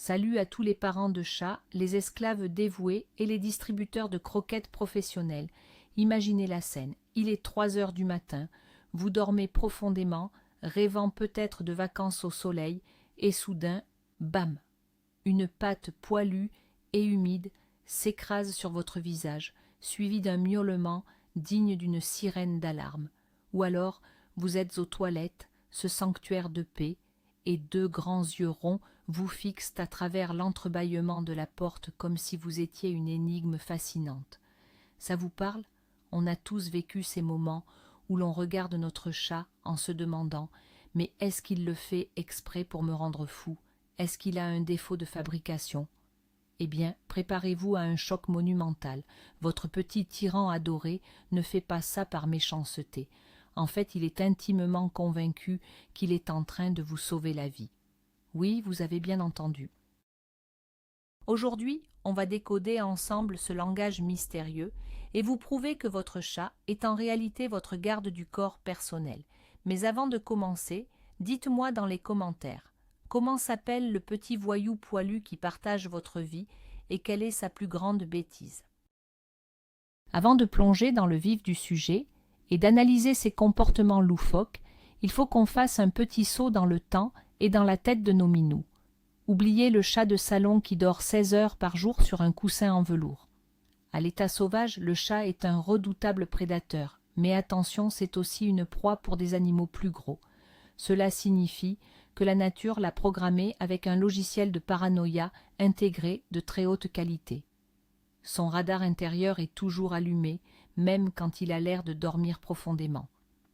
Salut à tous les parents de chats, les esclaves dévoués et les distributeurs de croquettes professionnels. Imaginez la scène. Il est 3 heures du matin. Vous dormez profondément, rêvant peut-être de vacances au soleil, et soudain, bam! Une patte poilue et humide s'écrase sur votre visage, suivi d'un miaulement digne d'une sirène d'alarme. Ou alors, vous êtes aux toilettes, ce sanctuaire de paix, et 2 grands yeux ronds vous fixent à travers l'entrebâillement de la porte comme si vous étiez une énigme fascinante. Ça vous parle? On a tous vécu ces moments où l'on regarde notre chat en se demandant « Mais est-ce qu'il le fait exprès pour me rendre fou? Est-ce qu'il a un défaut de fabrication ?» Eh bien, préparez-vous à un choc monumental. Votre petit tyran adoré ne fait pas ça par méchanceté. En fait, il est intimement convaincu qu'il est en train de vous sauver la vie. Oui, vous avez bien entendu. Aujourd'hui, on va décoder ensemble ce langage mystérieux et vous prouver que votre chat est en réalité votre garde du corps personnel. Mais avant de commencer, dites-moi dans les commentaires, comment s'appelle le petit voyou poilu qui partage votre vie et quelle est sa plus grande bêtise? Avant de plonger dans le vif du sujet et d'analyser ses comportements loufoques, il faut qu'on fasse un petit saut dans le temps et dans la tête de nos minous. Oubliez le chat de salon qui dort 16 heures par jour sur un coussin en velours. À l'état sauvage, le chat est un redoutable prédateur, mais attention, c'est aussi une proie pour des animaux plus gros. Cela signifie que la nature l'a programmé avec un logiciel de paranoïa intégré de très haute qualité. Son radar intérieur est toujours allumé, même quand il a l'air de dormir profondément.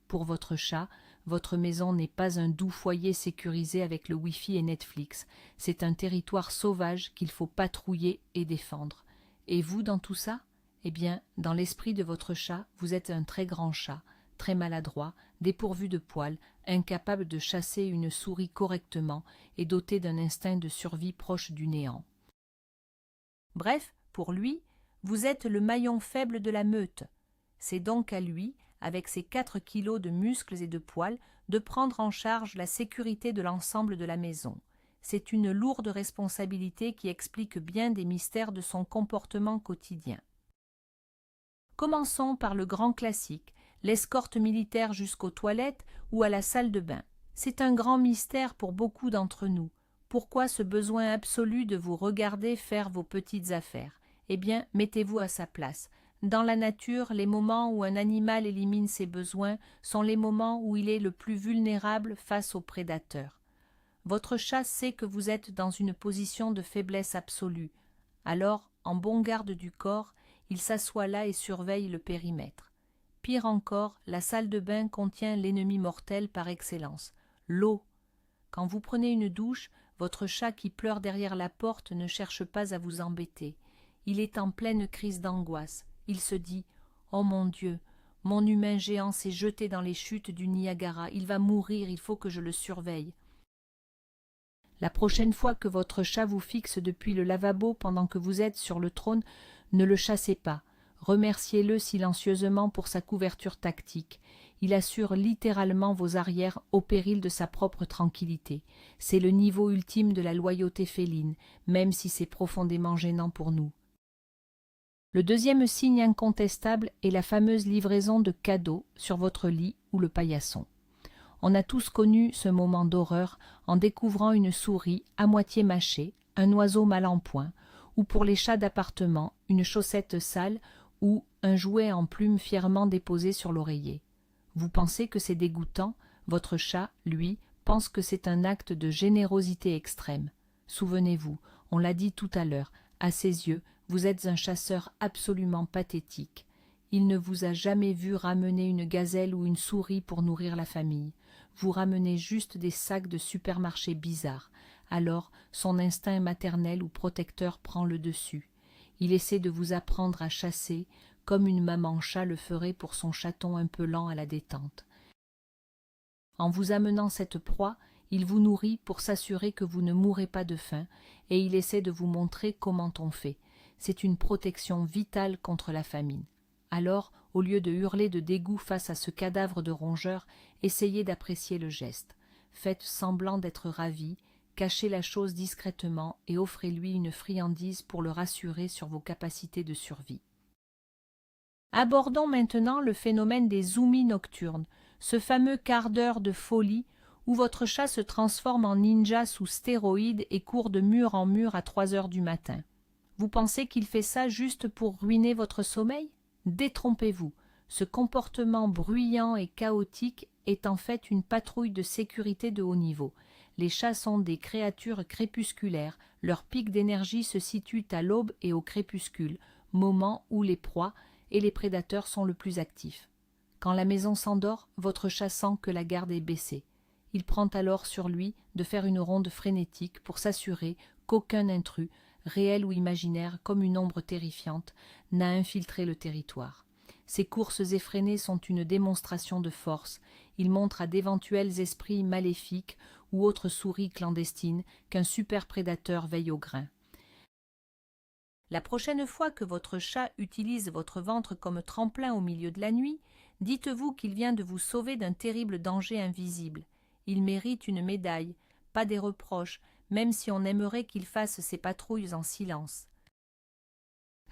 Pour votre chat, votre maison n'est pas un doux foyer sécurisé avec le Wi-Fi et Netflix. C'est un territoire sauvage qu'il faut patrouiller et défendre. Et vous dans tout ça? Eh bien, dans l'esprit de votre chat, vous êtes un très grand chat, très maladroit, dépourvu de poils, incapable de chasser une souris correctement et doté d'un instinct de survie proche du néant. Bref, pour lui, vous êtes le maillon faible de la meute. C'est donc à lui, avec ses 4 kilos de muscles et de poils, de prendre en charge la sécurité de l'ensemble de la maison. C'est une lourde responsabilité qui explique bien des mystères de son comportement quotidien. Commençons par le grand classique, l'escorte militaire jusqu'aux toilettes ou à la salle de bain. C'est un grand mystère pour beaucoup d'entre nous. Pourquoi ce besoin absolu de vous regarder faire vos petites affaires? Eh bien, mettez-vous à sa place. Dans la nature, les moments où un animal élimine ses besoins sont les moments où il est le plus vulnérable face aux prédateurs. Votre chat sait que vous êtes dans une position de faiblesse absolue. Alors, en bon garde du corps, il s'assoit là et surveille le périmètre. Pire encore, la salle de bain contient l'ennemi mortel par excellence, l'eau. Quand vous prenez une douche, votre chat qui pleure derrière la porte ne cherche pas à vous embêter. Il est en pleine crise d'angoisse. Il se dit « Oh mon Dieu, mon humain géant s'est jeté dans les chutes du Niagara. Il va mourir, il faut que je le surveille. » La prochaine fois que votre chat vous fixe depuis le lavabo pendant que vous êtes sur le trône, ne le chassez pas. Remerciez-le silencieusement pour sa couverture tactique. Il assure littéralement vos arrières au péril de sa propre tranquillité. C'est le niveau ultime de la loyauté féline, même si c'est profondément gênant pour nous. Le deuxième signe incontestable est la fameuse livraison de cadeaux sur votre lit ou le paillasson. On a tous connu ce moment d'horreur en découvrant une souris à moitié mâchée, un oiseau mal en point, ou pour les chats d'appartement, une chaussette sale ou un jouet en plume fièrement déposé sur l'oreiller. Vous pensez que c'est dégoûtant, votre chat, lui, pense que c'est un acte de générosité extrême. Souvenez-vous, on l'a dit tout à l'heure, à ses yeux, vous êtes un chasseur absolument pathétique. Il ne vous a jamais vu ramener une gazelle ou une souris pour nourrir la famille. Vous ramenez juste des sacs de supermarché bizarres. Alors, son instinct maternel ou protecteur prend le dessus. Il essaie de vous apprendre à chasser, comme une maman chat le ferait pour son chaton un peu lent à la détente. En vous amenant cette proie, il vous nourrit pour s'assurer que vous ne mourrez pas de faim, et il essaie de vous montrer comment on fait. C'est une protection vitale contre la famine. Alors, au lieu de hurler de dégoût face à ce cadavre de rongeur, essayez d'apprécier le geste. Faites semblant d'être ravi, cachez la chose discrètement et offrez-lui une friandise pour le rassurer sur vos capacités de survie. Abordons maintenant le phénomène des zoomies nocturnes, ce fameux quart d'heure de folie où votre chat se transforme en ninja sous stéroïdes et court de mur en mur à 3 heures du matin. Vous pensez qu'il fait ça juste pour ruiner votre sommeil? Détrompez-vous. Ce comportement bruyant et chaotique est en fait une patrouille de sécurité de haut niveau. Les chats sont des créatures crépusculaires. Leur pic d'énergie se situe à l'aube et au crépuscule, moment où les proies et les prédateurs sont le plus actifs. Quand la maison s'endort, votre chat sent que la garde est baissée. Il prend alors sur lui de faire une ronde frénétique pour s'assurer qu'aucun intrus, réel ou imaginaire comme une ombre terrifiante, n'a infiltré le territoire. Ces courses effrénées sont une démonstration de force. Il montre à d'éventuels esprits maléfiques ou autres souris clandestines qu'un super prédateur veille au grain. La prochaine fois que votre chat utilise votre ventre comme tremplin au milieu de la nuit, dites-vous qu'il vient de vous sauver d'un terrible danger invisible. Il mérite une médaille, pas des reproches, même si on aimerait qu'il fasse ses patrouilles en silence.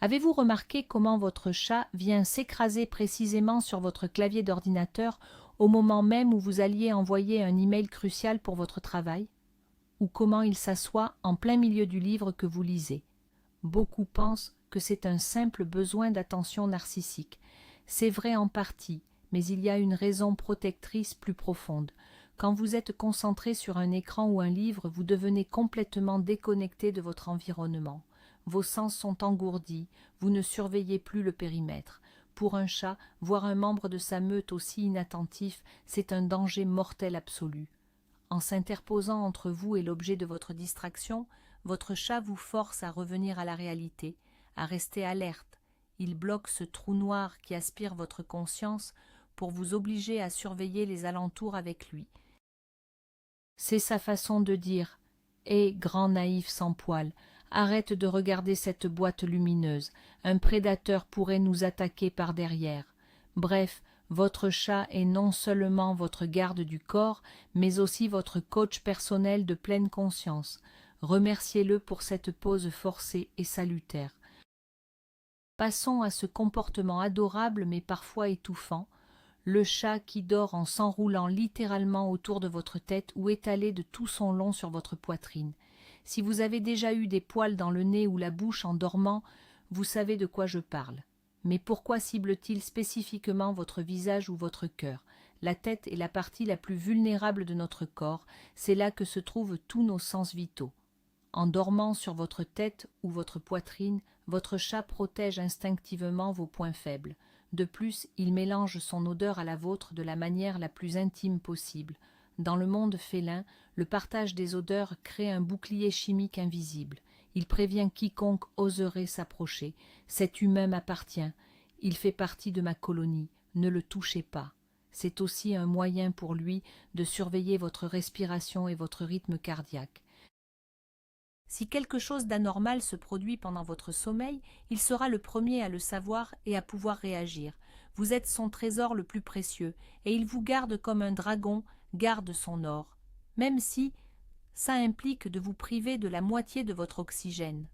Avez-vous remarqué comment votre chat vient s'écraser précisément sur votre clavier d'ordinateur au moment même où vous alliez envoyer un email crucial pour votre travail? Ou comment il s'assoit en plein milieu du livre que vous lisez? Beaucoup pensent que c'est un simple besoin d'attention narcissique. C'est vrai en partie, mais il y a une raison protectrice plus profonde. Quand vous êtes concentré sur un écran ou un livre, vous devenez complètement déconnecté de votre environnement. Vos sens sont engourdis, vous ne surveillez plus le périmètre. Pour un chat, voir un membre de sa meute aussi inattentif, c'est un danger mortel absolu. En s'interposant entre vous et l'objet de votre distraction, votre chat vous force à revenir à la réalité, à rester alerte. Il bloque ce trou noir qui aspire votre conscience pour vous obliger à surveiller les alentours avec lui. C'est sa façon de dire « Hé, grand naïf sans poil, arrête de regarder cette boîte lumineuse, un prédateur pourrait nous attaquer par derrière. » Bref, votre chat est non seulement votre garde du corps, mais aussi votre coach personnel de pleine conscience. Remerciez-le pour cette pause forcée et salutaire. Passons à ce comportement adorable mais parfois étouffant, le chat qui dort en s'enroulant littéralement autour de votre tête ou étalé de tout son long sur votre poitrine. Si vous avez déjà eu des poils dans le nez ou la bouche en dormant, vous savez de quoi je parle. Mais pourquoi cible-t-il spécifiquement votre visage ou votre cœur? La tête est la partie la plus vulnérable de notre corps, c'est là que se trouvent tous nos sens vitaux. En dormant sur votre tête ou votre poitrine, votre chat protège instinctivement vos points faibles. De plus, il mélange son odeur à la vôtre de la manière la plus intime possible. Dans le monde félin, le partage des odeurs crée un bouclier chimique invisible. Il prévient quiconque oserait s'approcher. Cet humain m'appartient. Il fait partie de ma colonie. Ne le touchez pas. C'est aussi un moyen pour lui de surveiller votre respiration et votre rythme cardiaque. Si quelque chose d'anormal se produit pendant votre sommeil, il sera le premier à le savoir et à pouvoir réagir. Vous êtes son trésor le plus précieux, et il vous garde comme un dragon garde son or, même si ça implique de vous priver de la moitié de votre oxygène.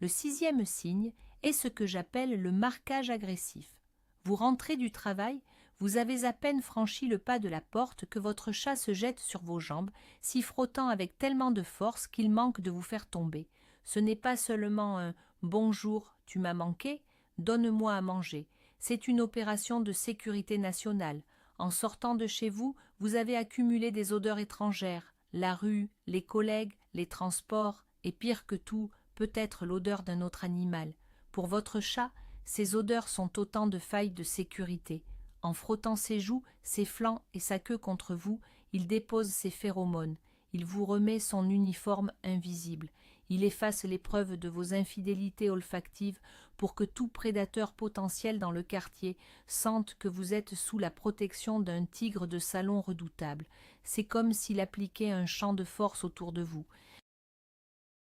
Le 6e signe est ce que j'appelle le marquage agressif. Vous rentrez du travail, vous avez à peine franchi le pas de la porte que votre chat se jette sur vos jambes, s'y frottant avec tellement de force qu'il manque de vous faire tomber. Ce n'est pas seulement un « bonjour, tu m'as manqué, donne-moi à manger ». C'est une opération de sécurité nationale. En sortant de chez vous, vous avez accumulé des odeurs étrangères, la rue, les collègues, les transports, et pire que tout, peut-être l'odeur d'un autre animal. Pour votre chat, ces odeurs sont autant de failles de sécurité. En frottant ses joues, ses flancs et sa queue contre vous, il dépose ses phéromones. Il vous remet son uniforme invisible. Il efface les preuves de vos infidélités olfactives pour que tout prédateur potentiel dans le quartier sente que vous êtes sous la protection d'un tigre de salon redoutable. C'est comme s'il appliquait un champ de force autour de vous.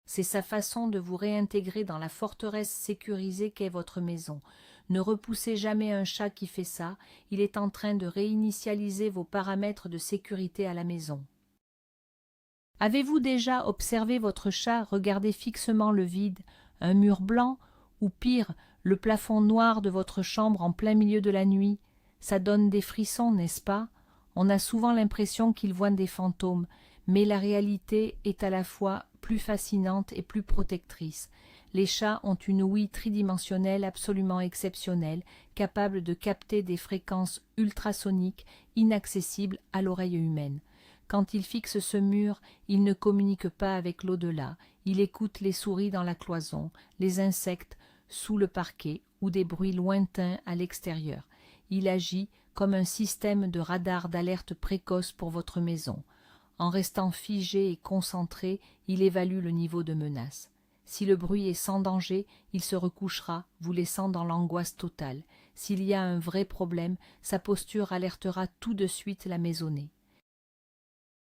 C'est sa façon de vous réintégrer dans la forteresse sécurisée qu'est votre maison. Ne repoussez jamais un chat qui fait ça, il est en train de réinitialiser vos paramètres de sécurité à la maison. Avez-vous déjà observé votre chat regarder fixement le vide, un mur blanc, ou pire, le plafond noir de votre chambre en plein milieu de la nuit? Ça donne des frissons, n'est-ce pas? On a souvent l'impression qu'il voit des fantômes, mais la réalité est à la fois plus fascinante et plus protectrice. Les chats ont une ouïe tridimensionnelle absolument exceptionnelle, capable de capter des fréquences ultrasoniques inaccessibles à l'oreille humaine. Quand il fixe ce mur, il ne communique pas avec l'au-delà, il écoute les souris dans la cloison, les insectes sous le parquet ou des bruits lointains à l'extérieur. Il agit comme un système de radar d'alerte précoce pour votre maison. En restant figé et concentré, il évalue le niveau de menace. Si le bruit est sans danger, il se recouchera, vous laissant dans l'angoisse totale. S'il y a un vrai problème, sa posture alertera tout de suite la maisonnée.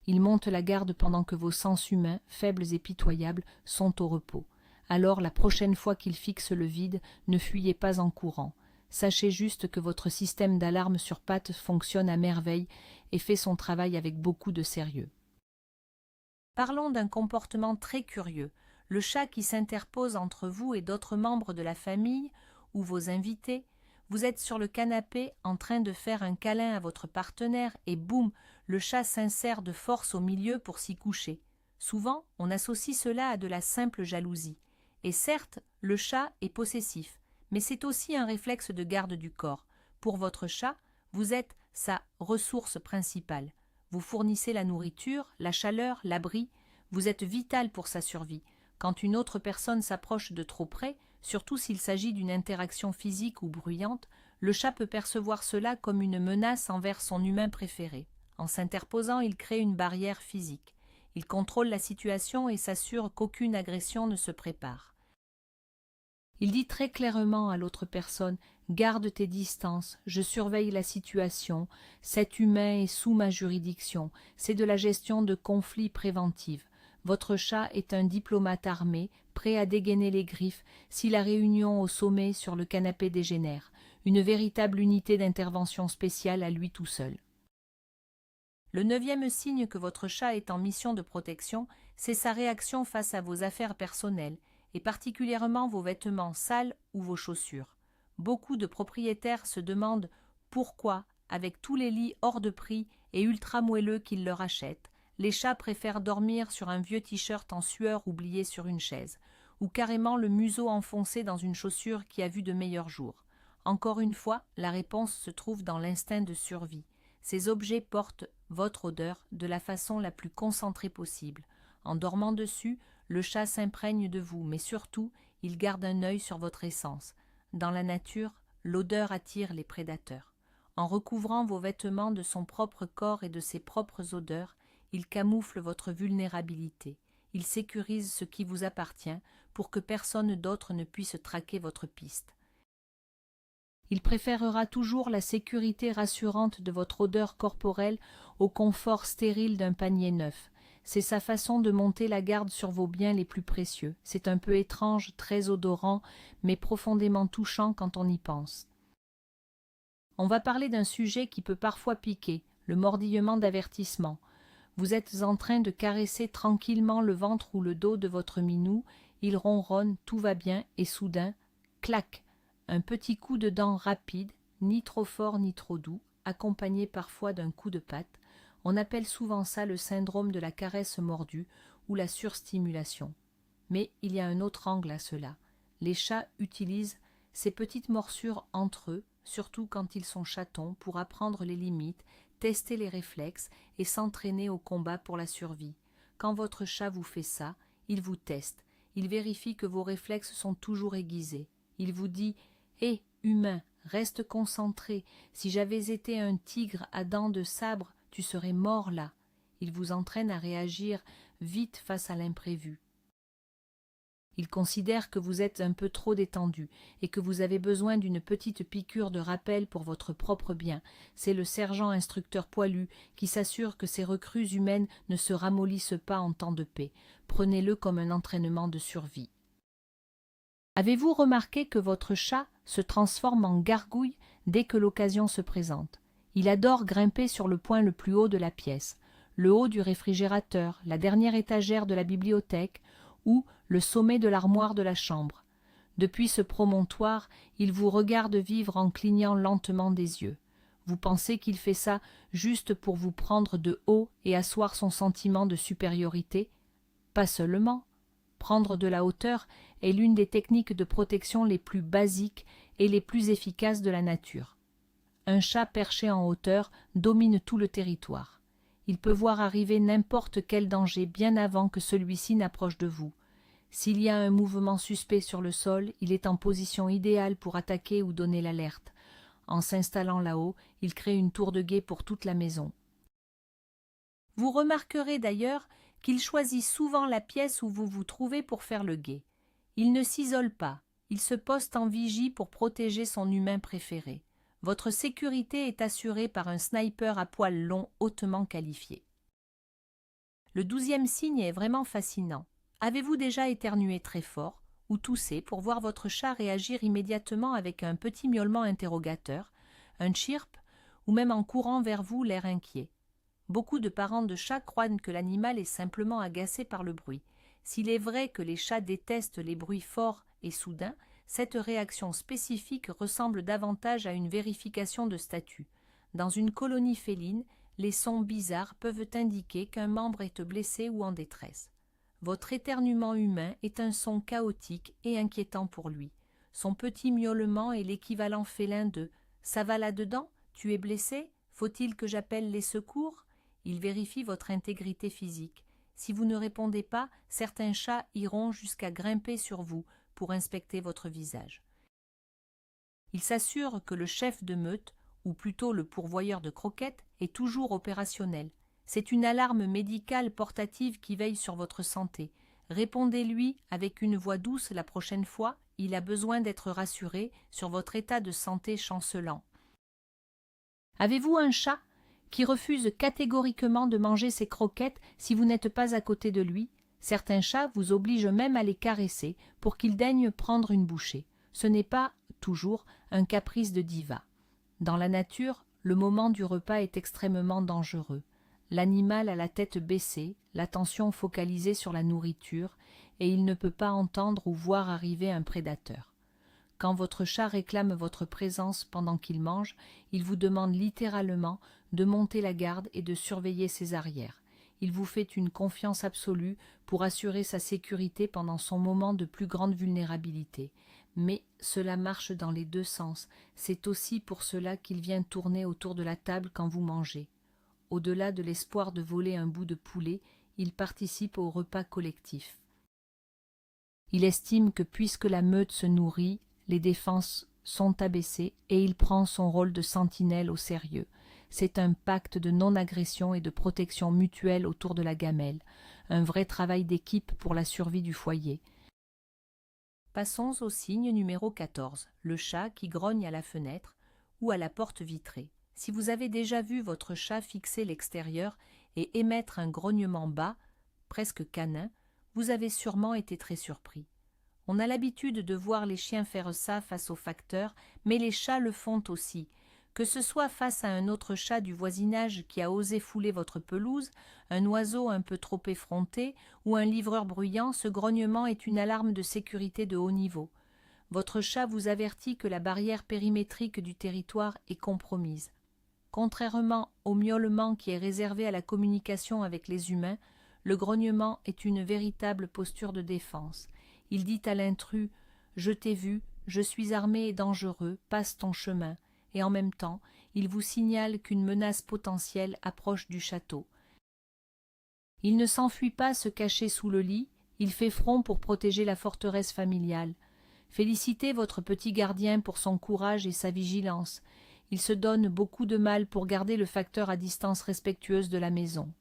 Il monte la garde pendant que vos sens humains, faibles et pitoyables, sont au repos. Alors, la prochaine fois qu'il fixe le vide, ne fuyez pas en courant. Sachez juste que votre système d'alarme sur pattes fonctionne à merveille et fait son travail avec beaucoup de sérieux. Parlons d'un comportement très curieux, le chat qui s'interpose entre vous et d'autres membres de la famille ou vos invités. Vous êtes sur le canapé en train de faire un câlin à votre partenaire et boum, le chat s'insère de force au milieu pour s'y coucher. Souvent, on associe cela à de la simple jalousie. Et certes, le chat est possessif, mais c'est aussi un réflexe de garde du corps. Pour votre chat, vous êtes sa ressource principale. Vous fournissez la nourriture, la chaleur, l'abri. Vous êtes vital pour sa survie. Quand une autre personne s'approche de trop près, surtout s'il s'agit d'une interaction physique ou bruyante, le chat peut percevoir cela comme une menace envers son humain préféré. En s'interposant, il crée une barrière physique. Il contrôle la situation et s'assure qu'aucune agression ne se prépare. Il dit très clairement à l'autre personne « Garde tes distances, je surveille la situation, cet humain est sous ma juridiction, c'est de la gestion de conflits préventive. Votre chat est un diplomate armé, prêt à dégainer les griffes si la réunion au sommet sur le canapé dégénère, une véritable unité d'intervention spéciale à lui tout seul. » Le 9e signe que votre chat est en mission de protection, c'est sa réaction face à vos affaires personnelles, et particulièrement vos vêtements sales ou vos chaussures. Beaucoup de propriétaires se demandent pourquoi, avec tous les lits hors de prix et ultra moelleux qu'ils leur achètent, les chats préfèrent dormir sur un vieux t-shirt en sueur oublié sur une chaise, ou carrément le museau enfoncé dans une chaussure qui a vu de meilleurs jours. Encore une fois, la réponse se trouve dans l'instinct de survie. Ces objets portent votre odeur de la façon la plus concentrée possible. En dormant dessus, le chat s'imprègne de vous, mais surtout, il garde un œil sur votre essence. Dans la nature, l'odeur attire les prédateurs. En recouvrant vos vêtements de son propre corps et de ses propres odeurs, il camoufle votre vulnérabilité. Il sécurise ce qui vous appartient pour que personne d'autre ne puisse traquer votre piste. Il préférera toujours la sécurité rassurante de votre odeur corporelle au confort stérile d'un panier neuf. C'est sa façon de monter la garde sur vos biens les plus précieux. C'est un peu étrange, très odorant, mais profondément touchant quand on y pense. On va parler d'un sujet qui peut parfois piquer, le mordillement d'avertissement. Vous êtes en train de caresser tranquillement le ventre ou le dos de votre minou, il ronronne, tout va bien, et soudain, clac, un petit coup de dent rapide, ni trop fort ni trop doux, accompagné parfois d'un coup de patte. On appelle souvent ça le syndrome de la caresse mordue ou la surstimulation. Mais il y a un autre angle à cela. Les chats utilisent ces petites morsures entre eux, surtout quand ils sont chatons, pour apprendre les limites, tester les réflexes et s'entraîner au combat pour la survie. Quand votre chat vous fait ça, il vous teste, il vérifie que vos réflexes sont toujours aiguisés. Il vous dit « Hé, humain, reste concentré, si j'avais été un tigre à dents de sabre, tu serais mort là. » Il vous entraîne à réagir vite face à l'imprévu. Il considère que vous êtes un peu trop détendu et que vous avez besoin d'une petite piqûre de rappel pour votre propre bien. C'est le sergent instructeur poilu qui s'assure que ces recrues humaines ne se ramollissent pas en temps de paix. Prenez-le comme un entraînement de survie. Avez-vous remarqué que votre chat se transforme en gargouille dès que l'occasion se présente? Il adore grimper sur le point le plus haut de la pièce. le haut du réfrigérateur, la dernière étagère de la bibliothèque ou le sommet de l'armoire de la chambre. Depuis ce promontoire, il vous regarde vivre en clignant lentement des yeux. Vous pensez qu'il fait ça juste pour vous prendre de haut et asseoir son sentiment de supériorité? Pas seulement. Prendre de la hauteur est l'une des techniques de protection les plus basiques et les plus efficaces de la nature. Un chat perché en hauteur domine tout le territoire. Il peut voir arriver n'importe quel danger bien avant que celui-ci n'approche de vous. S'il y a un mouvement suspect sur le sol, il est en position idéale pour attaquer ou donner l'alerte. En s'installant là-haut, il crée une tour de guet pour toute la maison. Vous remarquerez d'ailleurs qu'il choisit souvent la pièce où vous vous trouvez pour faire le guet. Il ne s'isole pas, il se poste en vigie pour protéger son humain préféré. Votre sécurité est assurée par un sniper à poils longs hautement qualifié. Le 12e signe est vraiment fascinant. Avez-vous déjà éternué très fort ou toussé pour voir votre chat réagir immédiatement avec un petit miaulement interrogateur, un chirp, ou même en courant vers vous l'air inquiet? Beaucoup de parents de chats croient que l'animal est simplement agacé par le bruit. S'il est vrai que les chats détestent les bruits forts et soudains, cette réaction spécifique ressemble davantage à une vérification de statut. Dans une colonie féline, les sons bizarres peuvent indiquer qu'un membre est blessé ou en détresse. Votre éternuement humain est un son chaotique et inquiétant pour lui. Son petit miaulement est l'équivalent félin de « Ça va là-dedans? Tu es blessé? Faut-il que j'appelle les secours ?» Il vérifie votre intégrité physique. Si vous ne répondez pas, certains chats iront jusqu'à grimper sur vous pour inspecter votre visage. Il s'assure que le chef de meute, ou plutôt le pourvoyeur de croquettes, est toujours opérationnel. C'est une alarme médicale portative qui veille sur votre santé. Répondez-lui avec une voix douce la prochaine fois, il a besoin d'être rassuré sur votre état de santé chancelant. Avez-vous un chat qui refuse catégoriquement de manger ses croquettes si vous n'êtes pas à côté de lui? Certains chats vous obligent même à les caresser pour qu'ils daignent prendre une bouchée. Ce n'est pas, toujours, un caprice de diva. Dans la nature, le moment du repas est extrêmement dangereux. L'animal a la tête baissée, l'attention focalisée sur la nourriture, et il ne peut pas entendre ou voir arriver un prédateur. Quand votre chat réclame votre présence pendant qu'il mange, il vous demande littéralement de monter la garde et de surveiller ses arrières. Il vous fait une confiance absolue pour assurer sa sécurité pendant son moment de plus grande vulnérabilité. Mais cela marche dans les deux sens. C'est aussi pour cela qu'il vient tourner autour de la table quand vous mangez. Au-delà de l'espoir de voler un bout de poulet, il participe au repas collectif. Il estime que puisque la meute se nourrit, les défenses sont abaissées et il prend son rôle de sentinelle au sérieux. C'est un pacte de non-agression et de protection mutuelle autour de la gamelle, un vrai travail d'équipe pour la survie du foyer. Passons au signe numéro 14, le chat qui grogne à la fenêtre ou à la porte vitrée. Si vous avez déjà vu votre chat fixer l'extérieur et émettre un grognement bas, presque canin, vous avez sûrement été très surpris. On a l'habitude de voir les chiens faire ça face aux facteurs, mais les chats le font aussi. Que ce soit face à un autre chat du voisinage qui a osé fouler votre pelouse, un oiseau un peu trop effronté ou un livreur bruyant, ce grognement est une alarme de sécurité de haut niveau. Votre chat vous avertit que la barrière périmétrique du territoire est compromise. Contrairement au miaulement qui est réservé à la communication avec les humains, le grognement est une véritable posture de défense. Il dit à l'intrus « Je t'ai vu, je suis armé et dangereux, passe ton chemin », et en même temps, il vous signale qu'une menace potentielle approche du château. Il ne s'enfuit pas se cacher sous le lit, il fait front pour protéger la forteresse familiale. Félicitez votre petit gardien pour son courage et sa vigilance. Il se donne beaucoup de mal pour garder le facteur à distance respectueuse de la maison.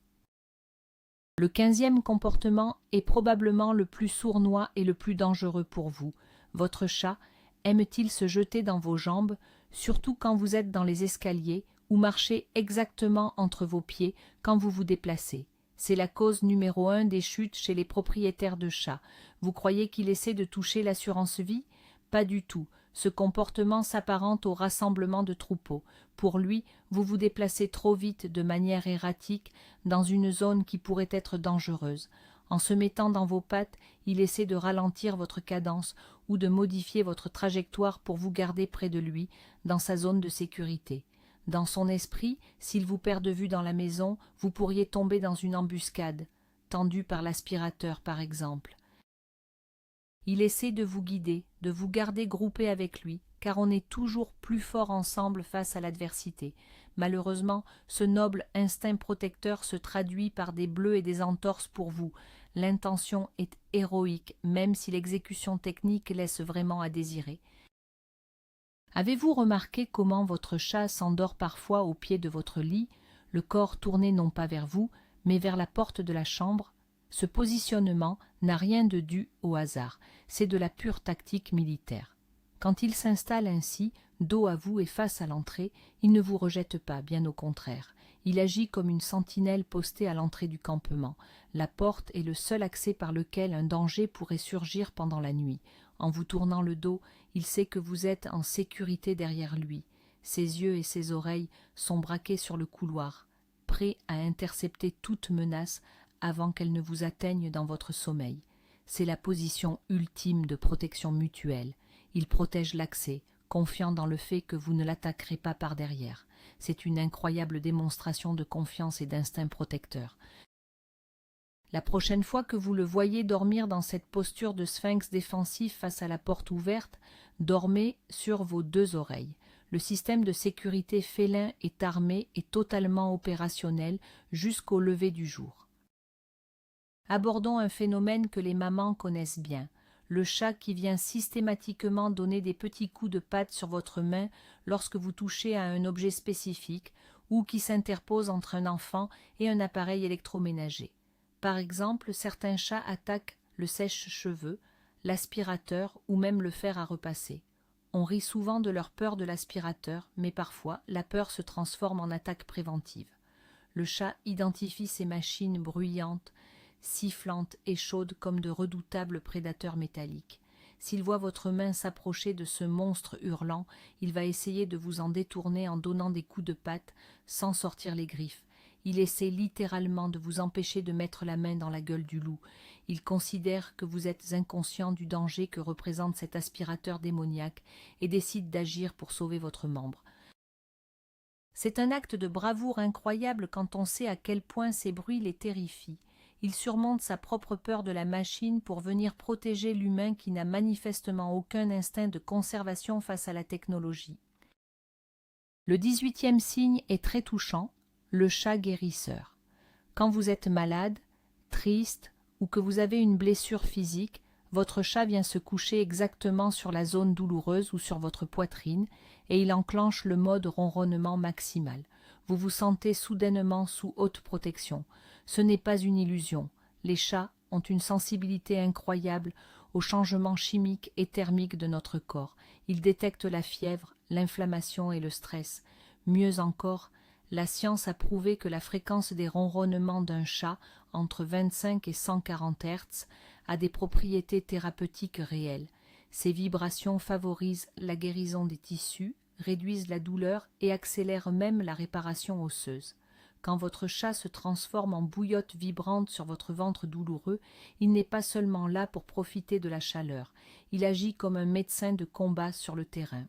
Le 15e comportement est probablement le plus sournois et le plus dangereux pour vous. Votre chat aime-t-il se jeter dans vos jambes, surtout quand vous êtes dans les escaliers, ou marcher exactement entre vos pieds quand vous vous déplacez? C'est la cause numéro 1 des chutes chez les propriétaires de chats. Vous croyez qu'il essaie de toucher l'assurance vie? Pas du tout. Ce comportement s'apparente au rassemblement de troupeaux. Pour lui, vous vous déplacez trop vite de manière erratique dans une zone qui pourrait être dangereuse. En se mettant dans vos pattes, il essaie de ralentir votre cadence ou de modifier votre trajectoire pour vous garder près de lui, dans sa zone de sécurité. Dans son esprit, s'il vous perd de vue dans la maison, vous pourriez tomber dans une embuscade, tendue par l'aspirateur par exemple. Il essaie de vous guider, de vous garder groupé avec lui, car on est toujours plus fort ensemble face à l'adversité. Malheureusement, ce noble instinct protecteur se traduit par des bleus et des entorses pour vous. L'intention est héroïque, même si l'exécution technique laisse vraiment à désirer. Avez-vous remarqué comment votre chat s'endort parfois au pied de votre lit, le corps tourné non pas vers vous, mais vers la porte de la chambre? Ce positionnement n'a rien de dû au hasard, c'est de la pure tactique militaire. Quand il s'installe ainsi, dos à vous et face à l'entrée, il ne vous rejette pas, bien au contraire. Il agit comme une sentinelle postée à l'entrée du campement. La porte est le seul accès par lequel un danger pourrait surgir pendant la nuit. En vous tournant le dos, il sait que vous êtes en sécurité derrière lui. Ses yeux et ses oreilles sont braqués sur le couloir, prêts à intercepter toute menace avant qu'elle ne vous atteigne dans votre sommeil. C'est la position ultime de protection mutuelle. Il protège l'accès, confiant dans le fait que vous ne l'attaquerez pas par derrière. C'est une incroyable démonstration de confiance et d'instinct protecteur. La prochaine fois que vous le voyez dormir dans cette posture de sphinx défensif face à la porte ouverte, dormez sur vos deux oreilles. Le système de sécurité félin est armé et totalement opérationnel jusqu'au lever du jour. Abordons un phénomène que les mamans connaissent bien, le chat qui vient systématiquement donner des petits coups de patte sur votre main lorsque vous touchez à un objet spécifique ou qui s'interpose entre un enfant et un appareil électroménager. Par exemple, certains chats attaquent le sèche-cheveux, l'aspirateur ou même le fer à repasser. On rit souvent de leur peur de l'aspirateur, mais parfois la peur se transforme en attaque préventive. Le chat identifie ces machines bruyantes, sifflantes et chaudes comme de redoutables prédateurs métalliques. S'il voit votre main s'approcher de ce monstre hurlant, il va essayer de vous en détourner en donnant des coups de patte sans sortir les griffes. Il essaie littéralement de vous empêcher de mettre la main dans la gueule du loup. Il considère que vous êtes inconscient du danger que représente cet aspirateur démoniaque et décide d'agir pour sauver votre membre. C'est un acte de bravoure incroyable quand on sait à quel point ces bruits les terrifient. Il surmonte sa propre peur de la machine pour venir protéger l'humain qui n'a manifestement aucun instinct de conservation face à la technologie. Le 18e signe est très touchant, le chat guérisseur. Quand vous êtes malade, triste ou que vous avez une blessure physique, votre chat vient se coucher exactement sur la zone douloureuse ou sur votre poitrine et il enclenche le mode ronronnement maximal. Vous vous sentez soudainement sous haute protection. Ce n'est pas une illusion. Les chats ont une sensibilité incroyable aux changements chimiques et thermiques de notre corps. Ils détectent la fièvre, l'inflammation et le stress. Mieux encore, la science a prouvé que la fréquence des ronronnements d'un chat, entre 25 et 140 Hz, a des propriétés thérapeutiques réelles. Ces vibrations favorisent la guérison des tissus, réduisent la douleur et accélèrent même la réparation osseuse. Quand votre chat se transforme en bouillotte vibrante sur votre ventre douloureux, il n'est pas seulement là pour profiter de la chaleur, il agit comme un médecin de combat sur le terrain.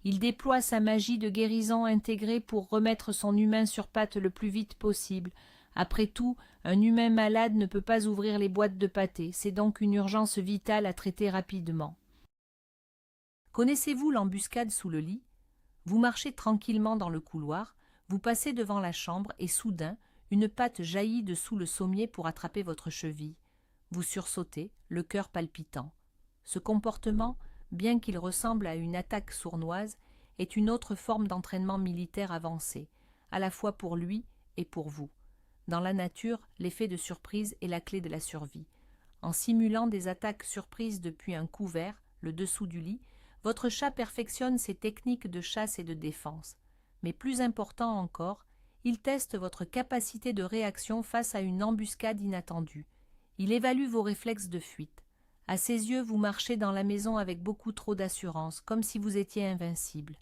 Il déploie sa magie de guérison intégrée pour remettre son humain sur pattes le plus vite possible. Après tout, un humain malade ne peut pas ouvrir les boîtes de pâté, c'est donc une urgence vitale à traiter rapidement. Connaissez-vous l'embuscade sous le lit? Vous marchez tranquillement dans le couloir, vous passez devant la chambre et soudain, une patte jaillit de sous le sommier pour attraper votre cheville. Vous sursautez, le cœur palpitant. Ce comportement, bien qu'il ressemble à une attaque sournoise, est une autre forme d'entraînement militaire avancé, à la fois pour lui et pour vous. Dans la nature, l'effet de surprise est la clé de la survie. En simulant des attaques surprises depuis un couvert, le dessous du lit, votre chat perfectionne ses techniques de chasse et de défense. Mais plus important encore, il teste votre capacité de réaction face à une embuscade inattendue. Il évalue vos réflexes de fuite. À ses yeux, vous marchez dans la maison avec beaucoup trop d'assurance, comme si vous étiez invincible.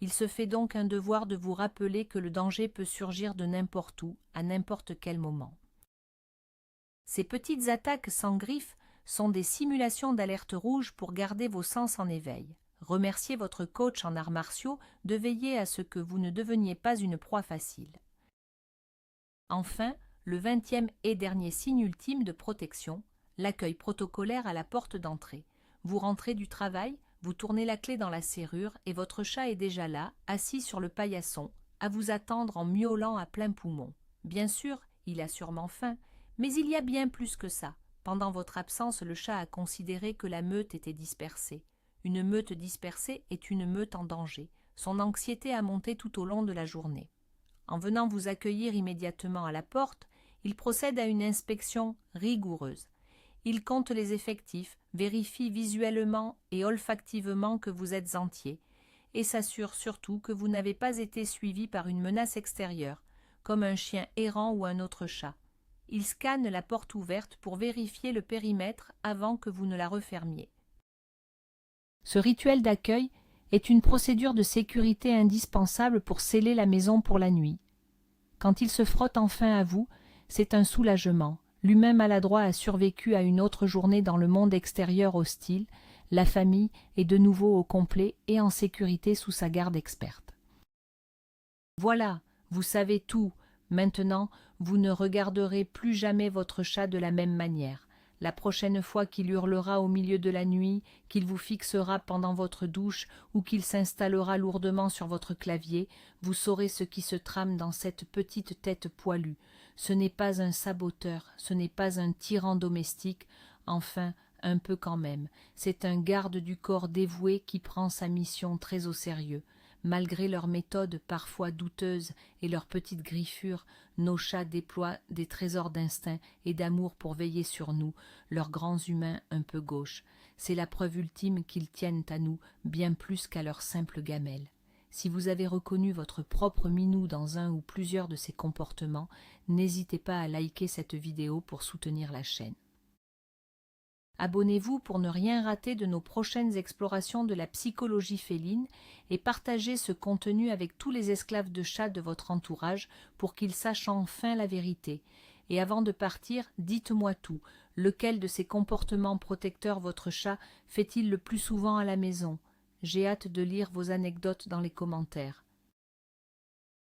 Il se fait donc un devoir de vous rappeler que le danger peut surgir de n'importe où, à n'importe quel moment. Ces petites attaques sans griffes sont des simulations d'alerte rouge pour garder vos sens en éveil. Remerciez votre coach en arts martiaux de veiller à ce que vous ne deveniez pas une proie facile. Enfin, le 20e et dernier signe ultime de protection, l'accueil protocolaire à la porte d'entrée. Vous rentrez du travail, vous tournez la clé dans la serrure et votre chat est déjà là, assis sur le paillasson, à vous attendre en miaulant à plein poumon. Bien sûr, il a sûrement faim, mais il y a bien plus que ça. Pendant votre absence, le chat a considéré que la meute était dispersée. Une meute dispersée est une meute en danger. Son anxiété a monté tout au long de la journée. En venant vous accueillir immédiatement à la porte, il procède à une inspection rigoureuse. Il compte les effectifs, vérifie visuellement et olfactivement que vous êtes entier, et s'assure surtout que vous n'avez pas été suivi par une menace extérieure, comme un chien errant ou un autre chat. Il scanne la porte ouverte pour vérifier le périmètre avant que vous ne la refermiez. Ce rituel d'accueil est une procédure de sécurité indispensable pour sceller la maison pour la nuit. Quand il se frotte enfin à vous, c'est un soulagement. L'humain maladroit a survécu à une autre journée dans le monde extérieur hostile. La famille est de nouveau au complet et en sécurité sous sa garde experte. Voilà, vous savez tout. Maintenant, vous ne regarderez plus jamais votre chat de la même manière. La prochaine fois qu'il hurlera au milieu de la nuit, qu'il vous fixera pendant votre douche ou qu'il s'installera lourdement sur votre clavier, vous saurez ce qui se trame dans cette petite tête poilue. Ce n'est pas un saboteur, ce n'est pas un tyran domestique, enfin, un peu quand même. C'est un garde du corps dévoué qui prend sa mission très au sérieux. Malgré leurs méthodes parfois douteuses et leurs petites griffures, nos chats déploient des trésors d'instinct et d'amour pour veiller sur nous, leurs grands humains un peu gauches. C'est la preuve ultime qu'ils tiennent à nous bien plus qu'à leur simple gamelle. Si vous avez reconnu votre propre minou dans un ou plusieurs de ces comportements, n'hésitez pas à liker cette vidéo pour soutenir la chaîne. Abonnez-vous pour ne rien rater de nos prochaines explorations de la psychologie féline et partagez ce contenu avec tous les esclaves de chats de votre entourage pour qu'ils sachent enfin la vérité. Et avant de partir, dites-moi tout. Lequel de ces comportements protecteurs votre chat fait-il le plus souvent à la maison? J'ai hâte de lire vos anecdotes dans les commentaires.